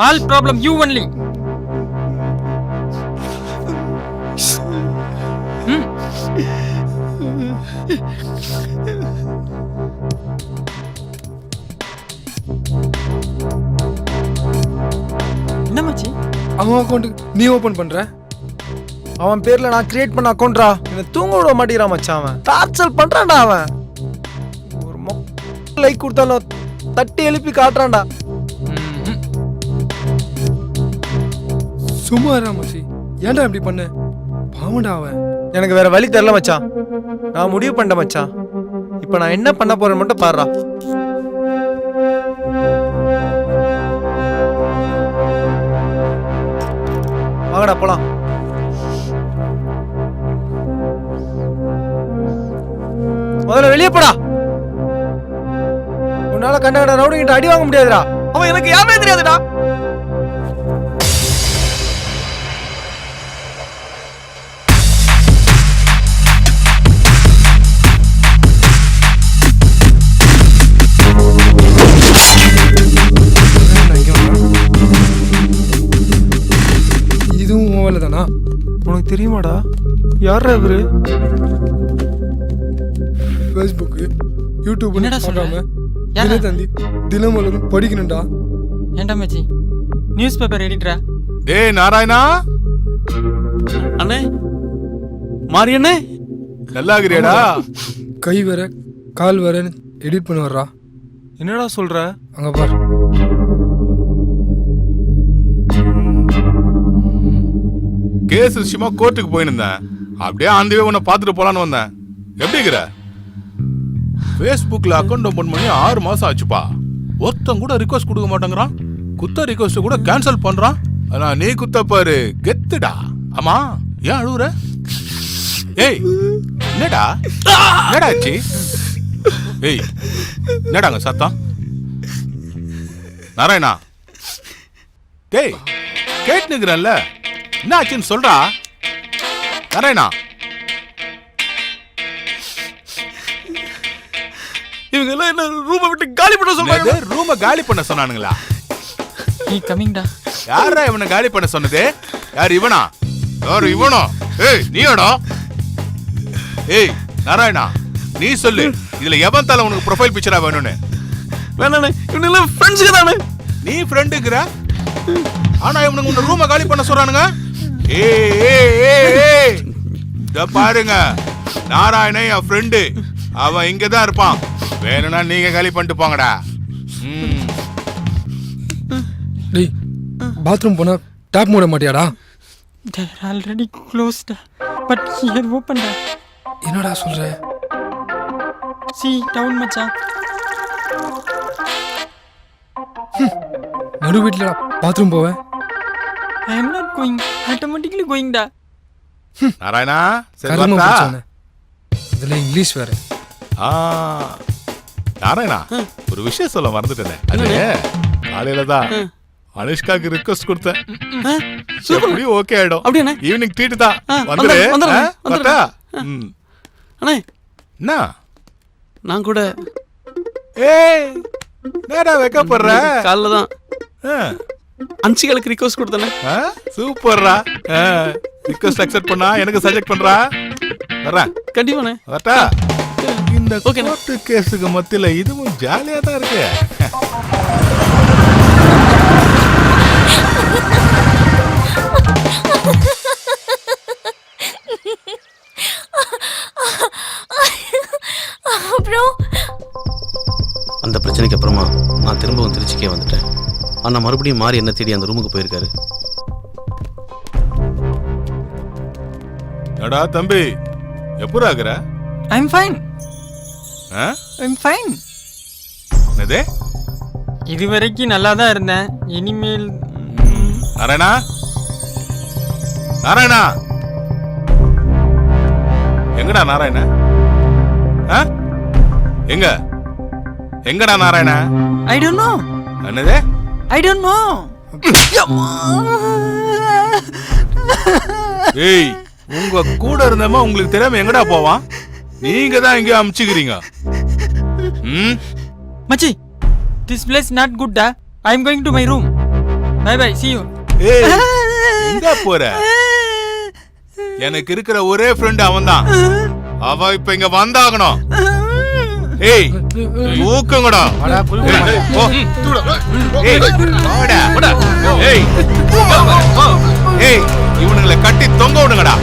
All problem you only. என்ன மச்சி? அவன் அக்கௌண்ட் நீ ஓபன் பண்ற? அவன் பேர்ல நான் கிரியேட் பண்ண அக்கௌண்ட்ரா. என்ன தூங்க விட மாட்டேங்கிறான் மச்சான். அவன் டார்ச்சர் பண்றான்டா. அவன் ஒரு லைக் கொடுத்தாலும் தட்டி எழுப்பி காட்டுறான்டா. சும்மாரா மச்சி, ஏன்டா இப்படி பண்ண? பாவண்டா அவன். எனக்கு வேற வழி தெரியல மச்சான். நான் முடிவு பண்ணிட்டேன் மச்சான். இப்ப நான் என்ன பண்ண போறேன்னு மட்டும் பாருடா. வாங்கடா போலாம். முதல்ல வெளியே போடா. உன்னால கண்டகட ரவுடிங்கிட்ட அடி வாங்க முடியாதுடா. அவன் எனக்கு யாருமே தெரியாதுடா. இதுவும் மொபைல் தானா? உனக்கு தெரியுமாடா யாரா இவரு? ஃபேஸ்புக் யூடியூப் பார்க்காம தினத்தந்தி தினமலரும் படிக்கணும்டா. ஏன்டா மச்சி நியூஸ் பேப்பர் எடிட்டரா? டேய் நாராயணா அண்ணே, மாரி அண்ணே, நல்லா இருக்கிறியாடா? கை வேற கால் வேறன்னு எடிட் பண்ண வர்றா. என்னடா சொல்ற? அங்க பார். கேஸ் விஷயமா கோர்ட்டுக்கு போயிருந்தேன். அப்படியே ஆந்தவே உன்னை பார்த்துட்டு போலான்னு வந்தேன். எப்படி இருக்கிற? ஃபேஸ்புக்கில் அக்கௌண்ட் ஓப்பன் பண்ணி 6 மாசம் ஆச்சுப்பா. ஒருத்தன் கூட ரிக்வஸ்ட் கொடுக்க மாட்டேங்கிறான். குத்த ரிக்வஸ்ட் கூட கேன்சல் பண்றான். ஆனா நீ குத்த பாரு கெத்துடா. ஆமா, ஏன் அழுவுற? ஏய் என்னடா என்னடா ஆச்சு? ஏய் என்னடாங்க சத்தம்? நாராயணா, டேய் கேட்டுனுக்குறல்ல, என்ன ஆச்சுன்னு சொல்றா நாராயணா. இவங்க எல்லாம் என்ன ரூமை விட்டு காலி பண்ண சொல்றாங்க? ரூமை காலி பண்ண சொன்னானுங்களா? நீ கமிங்டா. யாரா இவனை காலி பண்ண சொன்னது? யார் இவனா? யாரு இவனோ? ஏய் நீடா? ஏய் நாராயணா, நீ சொல்லு, இதுல எவன் தலை உனக்கு ப்ரொஃபைல் பிக்சரா வேணும்னு? வேணானே, இவங்க எல்லாம் ஃப்ரெண்ட்ஸ் தானே. நீ ஃப்ரெண்டுங்கற, ஆனா இவனுக்கு உன்னை ரூமை காலி பண்ண சொல்றானுங்க. ஏய் ஏய் ஏய் ஏய் இத பாருங்க, நாராயணன் என் ஃப்ரெண்டு. அவன் இங்க தான் இருப்பான். வேணும்னா நீங்க காலி பண்ணிட்டு போங்கடா. டேய் பாத்ரூம் போனா டாப் மூட மாட்டியாடா? They are already closed, but here open. என்னடா சொல்ற? See down மச்சான். நடு வீட்லடா பாத்ரூம் போவேன். I am not going, automatically going da. Narayana சரி கர்மம் வரட்டா? பிரச்சனை. இதுல இங்கிலீஷ் வேற. நாராயணா, ஒரு விஷயம் சொல்ல மறந்துட்டேனே. அது காலையில தான் அனுஷ்காக்கு ரிக்வெஸ்ட் கொடுத்தேன். எப்படி ஓகே ஆயிடும். அப்படியே ஈவினிங் ட்ரீட் தான். வந்துரு. வரட்டா? அண்ணே, என்ன நான் கூட ஏய் நேரா வைக்கப்படுற காலைல தான் அன்சிகளுக்கு ரிக்வெஸ்ட் கொடுத்தேனே. சூப்பர்ரா. ரிக்வெஸ்ட் அக்செப்ட் பண்ணா எனக்கு சஜெக்ட் பண்றா. வரேன் கண்டிப்பாண்ணே. வரட்டா? இந்த கோர்ட்டு கேஸுக்கு மத்தியில இதுவும் ஜாலியா தான் இருக்கு. அந்த பிரச்சனைக்கு அப்புறமா நான் திரும்பவும் திருச்சிக்கே வந்துட்டேன். ஆனா மறுபடியும் மாறி என்ன தேடி அந்த ரூமுக்கு போயிருக்காரு. அடா தம்பி, எப்பூரா ஆகுற? I'm fine. I'm fine. என்னது? இதுவரைக்கும் நல்லா தான் இருந்தேன். இனிமேல் நாராயணா, நாராயணா எங்கடா நாராயண? எங்க எங்கடா நாராயண? I don't know. என்னது? I don't know. ஏய், உங்க கூட இருந்தமா உங்களுக்கு தெரியாம எங்கடா போவான்? நீங்க தான் எங்கேயோ அமுச்சுக்கிறீங்க. மச்சி, this place not good da. I am going to my room. Bye bye, see you. ஏய் எங்க போற? எனக்கு இருக்கிற ஒரே ஃப்ரெண்ட் அவன்தான். அவ இப்ப இங்க வந்தாகணும். ஏய் தூக்குங்கடா. ஏய் போ. ஏய் வாடா. ஏய் ஏய் இவனுங்களை கட்டி தொங்க விடுங்கடா.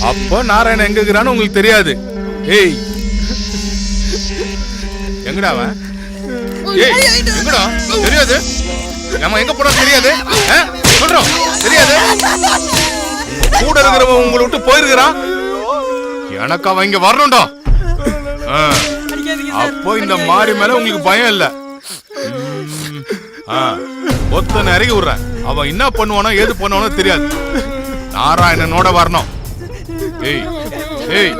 அப்போ நாராயணன் எங்க இருக்கிறான்னு உங்களுக்கு தெரியாது. ஏய் எங்கடா அவன்? ஏய் எங்கடா தெரியாது? நம்ம எங்க போறோம் தெரியாது? சொல்றோம் தெரியாது? கூட இருக்கிறவன் உங்களை விட்டு போயிருக்கிறான். எனக்கு அவன் இங்க வரணும்டா. அப்போ இந்த மாறி மேல உங்களுக்கு பயம் இல்ல. ஒத்தனை இறங்கி விடுறேன். அவன் என்ன பண்ணுவானோ ஏது பண்ணுவானோ தெரியாது. நாராயணனோட வரணும். ஏய் ஏய்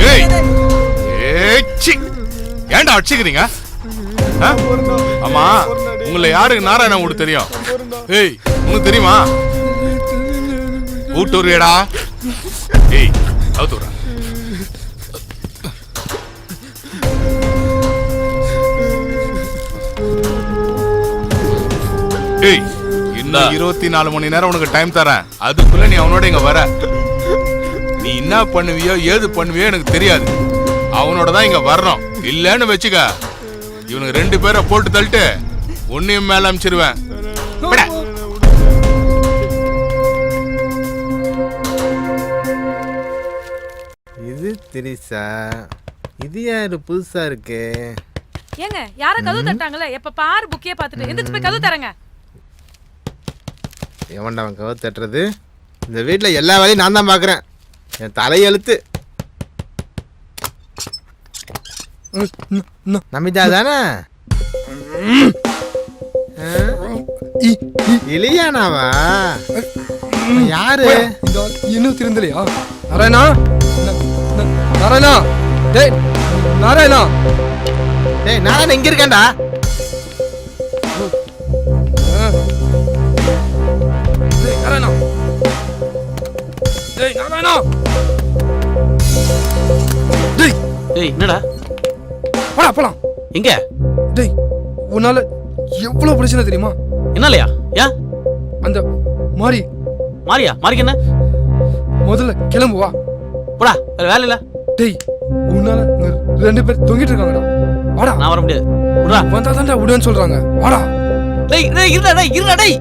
ஏய் ஏச்சி ஏன்டா அடிச்சுக்கிறீங்க? ஆமா உங்களை யாருக்கு நாராயணன் உங்களுக்கு தெரியும்? ஏய் உங்களுக்கு தெரியுமா? ஊட்டூரியடா. ஏய் அவுத்துறா. ஏய் இன்னும் 24 மணி நேரம் உனக்கு டைம் தரேன். அதுக்குள்ள நீ அவனோட இங்க வர. நீ என்ன பண்ணுவியோ ஏது பண்ணுவியோ எனக்கு தெரியாது. அவனோட தான் இங்க வரணும். இல்லன்னு வச்சுக்க இவனுக்கு 2 பேரை போட்டு தள்ளிட்டு உன்னையும் மேல அமிச்சிருவேன். இது திரிசா, இது யாரு புதுசா இருக்கு? ஏங்க யார கதவு தட்டாங்களே? எப்ப பாரு புக்கியே பார்த்துட்டு எந்திரிச்சு போய் கதவு தரங்க. எவன்டா அவன் கதவு தட்டுறது? இந்த வீட்டில் எல்லா வேலையும் நான் தான் பார்க்குறேன். என் தலையெழுத்து. நமிதா தானே? இலியானாவா? யாரு? இன்னும் திருந்தலையா? நாராயணா நாராயணா டேய் நாராயணா டேய் நாராயணன் எங்க இருக்கான்டா? நாராயணா டேய் நாராயணா டேய் டேய் என்னடா போடா போலாம். எங்க? டேய் உன்னால எவ்வளவு பிரச்சனை தெரியுமா? என்னாலயா? ஏன்? அந்த மாறி மாறிக்கு என்ன? முதல்ல கிளம்பு வா. போடா வேற வேலை இல்ல. டேய் உன்னால 2 பேர் தொங்கிட்டு இருக்காங்கடா. வாடா. நான் வர முடியாது. விடுடா. வந்தா தான்டா விடுன்னு சொல்றாங்க. வாடா. டேய் டேய் இருடா டேய்.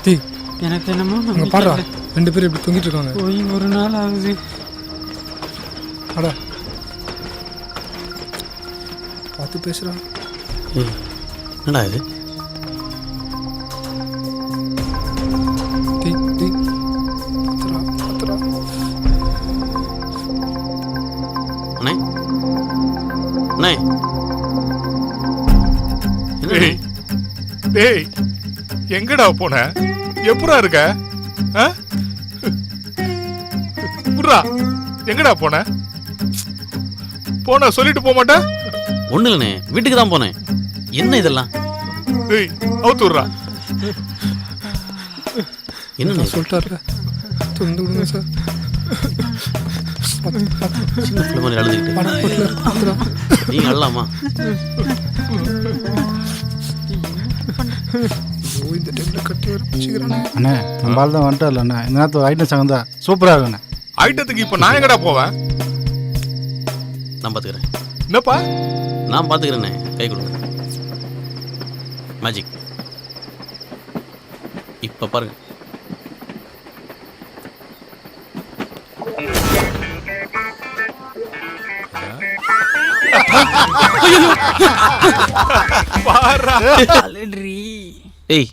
டேய் எனக்கு என்னமோ அங்க பாருடா 2 பேர் இப்படி தொங்கிட்டு இருக்காங்க. போய் ஒரு நாள் ஆகுது. வாடா. பார்த்து பேசுறா. என்னடா இது? டேய் டேய் பத்ரா அண்ணே அண்ணே டேய் டேய் எங்கடா போன? எப்படா இருக்க? புர்ரா எங்கடா போன? சொல்லிட்டு போக மாட்டேன். ஒண்ணு இல்லண்ணே, வீட்டுக்கு தான் போனேன். என்ன இதெல்லாம்? டேய் அவுத்துறா. என்ன சொல்லிட்டாருல தொந்து விடுங்க சார். சின்ன பிள்ளை மாதிரி அழுதுகிட்டு நீங்க அழலாமா? இந்த டைம்ல கட்டி வர பிடிச்சிக்கிறேன். அண்ணே நம்மளால தான் வந்துட்டார்ல அண்ணா. இந்த நேரத்தில் ஐட்டம் சங்கம் தான் சூப்பராக இருக்குண்ணே. ஐட்டத்துக்கு இப்போ நான் எங்கடா போவேன்? நான் பார்த்துக்கிறேன். என்னப்பா? நான் பார்த்துக்கிறேண்ணே. கை கொடுங்க. மேஜிக் இப்போ பாருங்க. ஏய்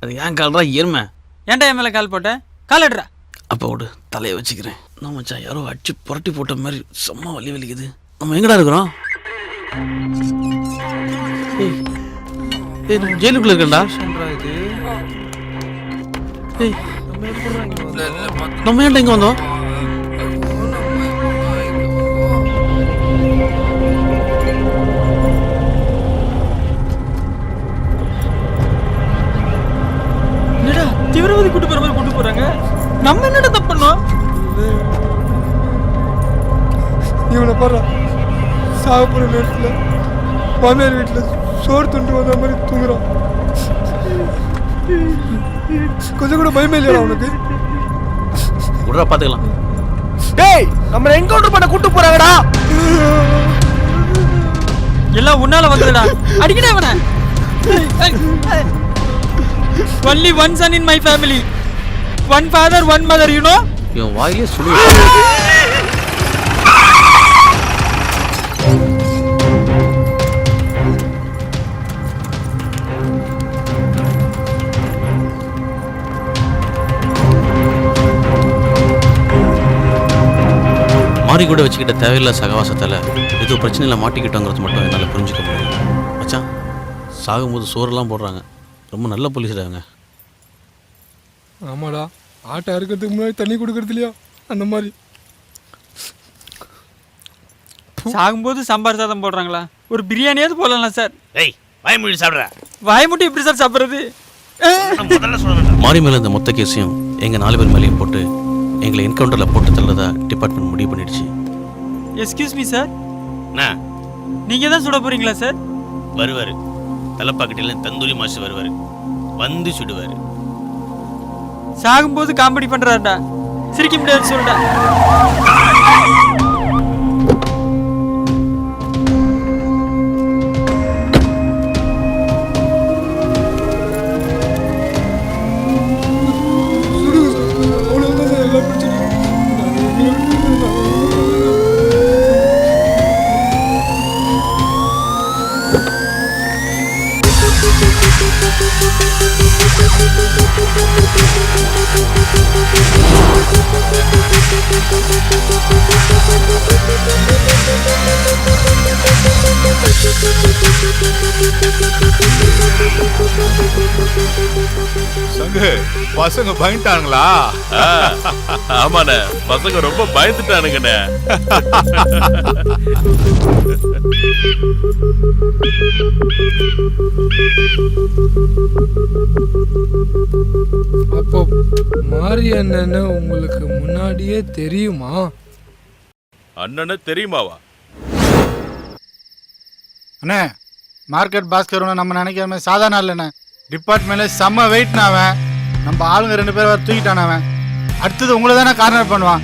அது ஏன் கால்றா எருமை? ஏன்டா என் மேல கால் போட்ட? கால் எடுறா. அப்போ விடு, தலையை வச்சுக்கிறேன். நான் மச்சான் யாரோ அடிச்சு புரட்டி போட்ட மாதிரி செம்ம வலி வலிக்குது. நம்ம எங்கடா இருக்கிறோம்? ஏய் ஏய் நம்ம ஜெயிலுக்குள்ள இருக்கேன்டா. ஏய் நம்ம ஏன்டா இங்க வந்தோம்? தீவிரவாதி கூட்டு போற மாதிரி கூட்டு போறாங்க. நம்ம என்னடா தப்பு பண்ணோம்? இவனை பாரு, சாப்பிட்ற நேரத்தில் மாமியார் வீட்டில் சோறு துண்டு வந்த மாதிரி தூங்குறான். கொஞ்சம் கூட பயமே இல்லையா அவனுக்கு? விட்றா பார்த்துக்கலாம். டேய், நம்மளை என்கவுண்டர் பண்ண கூட்டு போறாங்கடா. எல்லாம் உன்னால வந்ததுடா. அடிக்கடா இவனை. Only one son in my family. One father, one mother, you know? இவன் வாயிலே சொல்லி மாறி கூட வச்சுக்கிட்ட தேவையில்ல சகவாசத்தால் ஏதோ பிரச்சனையில் மாட்டிக்கிட்டோங்கிறது மட்டும் என்னால் புரிஞ்சுக்க முடியும். மச்சான், சாகும்போது சோறெல்லாம் போடுறாங்க. ரொம்ப நல்ல போலீஸ்டாங்க. ஆமாடா, ஆட்டை அறுக்கிறதுக்கு முன்னாடி தண்ணி கொடுக்கறது இல்லையா, அந்த மாதிரி. சாகும்போது சாம்பார் சாதம் போடுறாங்களா? ஒரு பிரியாணியாவது போடலாம் சார். ஏய், வாய்மொழி சாப்பிட்ற வாய் மட்டும் எப்படி சார் சாப்பிட்றது? முதல்ல சொல்ல மாறி மேலே இந்த மொத்த கேஸையும் எங்கள் 4 பேர் மேலேயும் போட்டு எங்களை என்கவுண்டரில் போட்டு தள்ளதா டிபார்ட்மெண்ட் முடிவு பண்ணிடுச்சு. எஸ்கியூஸ் மீ சார், என்ன நீங்கள் தான் சுட போறீங்களா சார்? வருவார், தலைப்பாக்கட்டில தந்தூரி மாசு வருவார், வந்து சுடுவார். சாகும்போது காமெடி பண்றாருடா, சிரிக்க முடியாது சொல்லுடா. சங்கு, பசங்க பயந்துட்டாங்களா? ஆமாண்ணே, பசங்க ரொம்ப பயந்துட்டானுங்கண்ணே. அப்போ மாரி அண்ணன்னு உங்களுக்கு முன்னாடியே தெரியுமா? அண்ணனை தெரியுமாவா? அண்ணே, மார்க்கெட் பாஸ்கர் நம்ம நினைக்கிற மாதிரி சாதாரண இல்லைண்ணே. டிபார்ட்மெண்ட்ல செம்ம வெயிட்னா அவன். நம்ம ஆளுங்க 2 பேர் வர தூக்கிட்டான அவன். அடுத்தது உங்களை தானே கார்னர் பண்ணுவான்.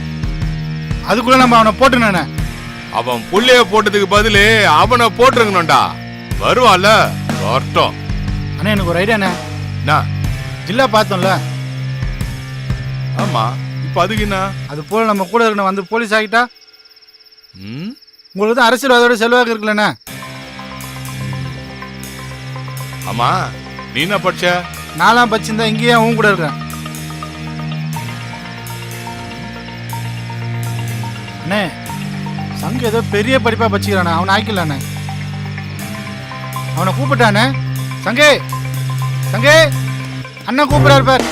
அதுக்குள்ள நம்ம அவனை போட்டுனே. அவன் புள்ளைய போட்டதுக்கு பதிலு அவனை போட்டுருங்கணும்டா. வருவான்ல, வரட்டும். அண்ணே, எனக்கு ஒரு ஐடியாண்ணே. என்ன? ஜில்லா பார்த்தோம்ல, ஆமா, இப்ப அதுக்கு என்ன? அது போல நம்ம கூட இருக்கணும் வந்து போலீஸ் ஆகிட்டா ம்? உங்களுக்கு தான் அரசியல்வாதோட செல்வாக்கு இருக்குல்லண்ணே. ஆமா, நீ என்ன படிச்ச? நாலாம் பச்சிருந்தா இங்கேயே உன் கூட இருக்கேன். அண்ணே, சங்கு ஏதோ பெரிய படிப்பா பச்சிக்கிறானே, அவனை ஆக்கிடலாண்ணே. அவனை கூப்பிட்டானே. சங்கே, சங்கே, அண்ணன் கூப்பிடாரு பார்.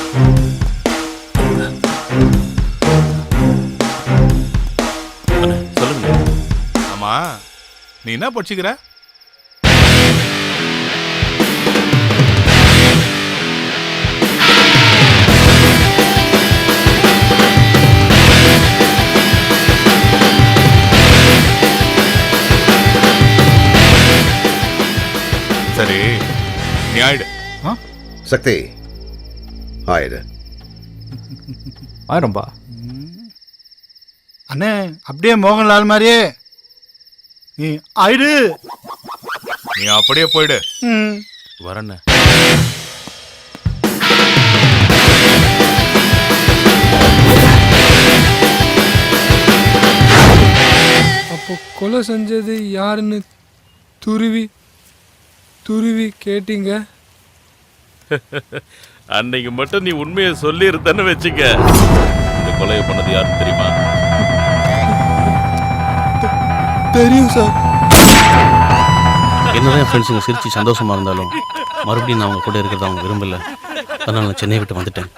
சொல்லுங்க. ஆமா, நீ என்ன படிச்சுக்கிற? சரி, நீ ஆயிடு. சக்தி ஆயிடு. ஆயிரம்பா. அண்ணே, அப்படியே மோகன்லால் மாதிரியே நீ ஆயிடு. நீ அப்படியே போயிடு. வரண்ண. அப்போ கொலை செஞ்சது யாருன்னு துருவி துருவி கேட்டீங்க? அன்னைக்கு மட்டும் நீ உண்மையை சொல்லி இருந்தன்னு வச்சுக்க. இந்த கொலையை பண்ணது யாருன்னு தெரியுமா? தெரியும் சார். என்னதான் என் ஃப்ரெண்ட்ஸுங்க சிரிச்சு சந்தோஷமா இருந்தாலும் மறுபடியும் நான் அவங்க கூட இருக்கிறத அவங்க விரும்பல. அதனால நான் சென்னை விட்டு வந்துட்டேன்.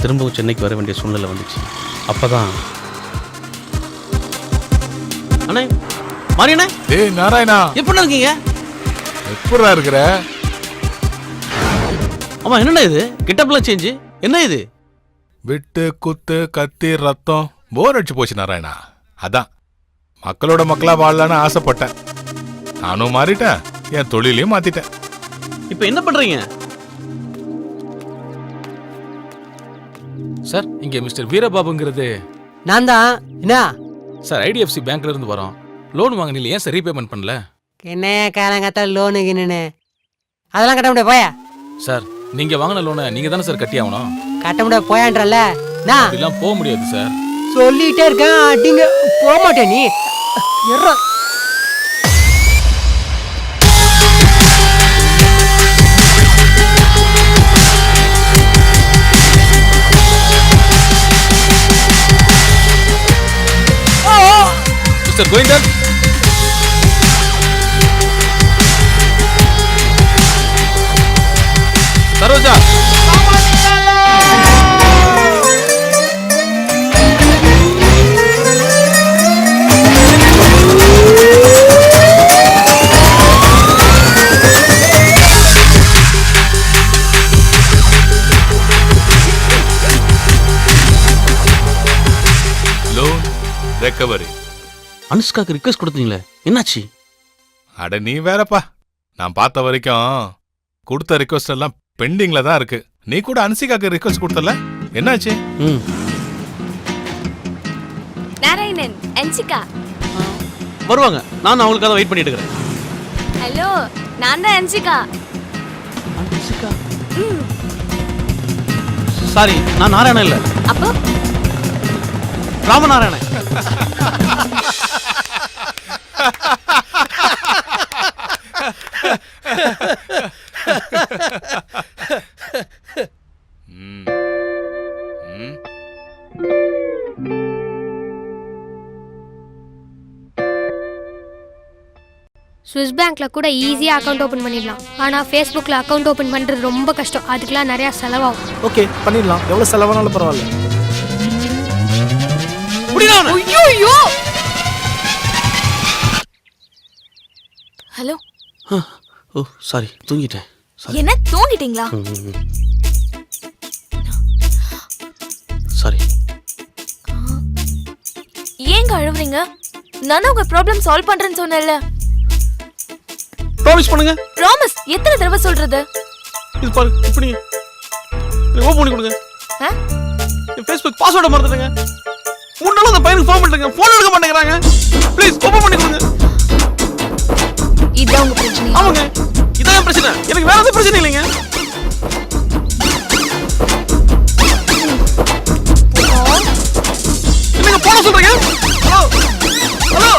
திரும்பவும் சென்னைக்கு வர வேண்டிய சூழ்நிலை வந்துச்சு. அப்போ தான் அண்ணே மாரியண்ணே டேய் நாராயணா, எப்படி இருக்கீங்க? எப்படா இருக்கிற? ஆமாம், என்னண்ணா இது கெட்டப்லாம் சேஞ்சு? என்ன இது? விட்டு குத்து கத்தி ரத்தம் போர் அடிச்சு போச்சு நாராயணா. அதான் மக்களோட மக்களா வாழலான்னு ஆசைப்பட்டேன். நானும் மாறிட்டேன், என் தொழிலையும் மாத்திட்டேன். இப்போ என்ன பண்ணுறீங்க? சார் இங்கே மிஸ்டர் வீரபாபுங்கிறது நான் தான். என்ன சார் ஐடிஎஃப்சி பேங்க்ல இருந்து வரோம். லோன் வாங்கினீங்க, ஏன் சார் ரீபேமெண்ட் பண்ணல? என்னையா காலங்காத்தா லோனுக்குன்னு அதெல்லாம் கட்ட முடியாது போயா. சார் நீங்க வாங்கின லோனை நீங்க தானே சார் கட்டி ஆகணும். கட்ட முடியாது போயான்றல்ல. நான் இதெல்லாம் போக முடியாது சார். சொல்லிட்டே இருக்கேன், அடிங்க போக மாட்டே நீ. எர்ற mister Govindan, Saroja, loan recovery. அனுஷ்காக்கு ரிக்வெஸ்ட் கொடுத்தீங்களே, என்னாச்சு? அட நீ வேறப்பா, நான் பார்த்த வரைக்கும் கொடுத்த ரிக்வெஸ்ட் எல்லாம் பெண்டிங்ல தான் இருக்கு. நீ கூட அன்சிகாக்கு ரிக்வெஸ்ட் கொடுத்தல, என்னாச்சு? நாராயணன், அன்சிகா. வருவாங்க, நான் அவங்களுக்காக வெயிட் பண்ணிட்டு இருக்கிறேன். ஹலோ, நான் தான் அன்சிகா. சாரி, நான் நாராயணன் இல்லை, அப்போ ராமநாராயணன். ஸ்விஸ் பேங்க்ல கூட ஈஸியாக அக்கௌண்ட் ஓப்பன் பண்ணிடலாம். ஆனால் ஃபேஸ்புக்கில் அக்கௌண்ட் ஓப்பன் பண்ணுறது ரொம்ப கஷ்டம். அதுக்கெல்லாம் நிறையா செலவாகும். ஓகே பண்ணிடலாம், எவ்வளோ செலவானாலும் பரவாயில்ல. ஐயோ, ஹலோ. ஓ சாரி, தூங்கிட்டேன். என்ன தூங்கிட்டீங்களா? சாரி. ஏங்க அழுவுறீங்க? நான் உங்க ப்ராப்ளம் சால்வ் பண்றேன்னு சொன்னேன்ல. ப்ராமிஸ் பண்ணுங்க. ப்ராமிஸ் எத்தனை தடவை சொல்றது? இது பாரு, இப்படி ஓபன் பண்ணி கொடுங்க. என் ஃபேஸ்புக் பாஸ்வேர்டை மறந்துட்டேங்க. 3 நாள் அந்த பையனுக்கு ஃபோன் பண்ணிட்டேங்க, ஃபோன் எடுக்க மாட்டேங்கிறாங்க. ப்ளீஸ் ஓபன் பண்ணி கொடுங்க. இதான் உங்க பிரச்சனை? ஆமாங்க, இதான் பிரச்சனை. எனக்கு வேற எந்த பிரச்சனை இல்லைங்க. என்னங்க போன சொல்றீங்க? ஹலோ ஹலோ,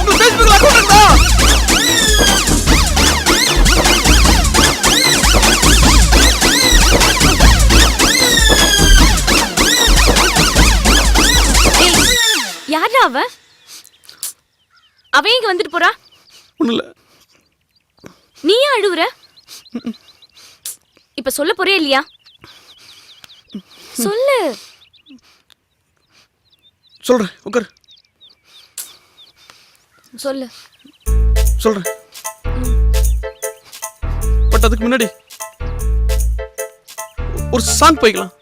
உங்க ஃபேஸ்புக்ல அக்கவுண்ட் இருக்கா? யாரா அவ இங்க வந்துட்டு போறா? ஒண்ணுல. நீ ஏன் அழுவுற? இப்ப சொல்ல போறே இல்லையா? சொல்லு. சொல்றேன், உட்காரு. சொல்லு. சொல்றேன். பட் அதுக்கு முன்னாடி ஒரு சாங் போய்க்கலாம்.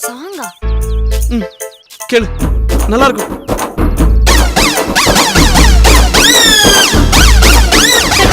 சாங்கா? கேளு, நல்லா இருக்கும்.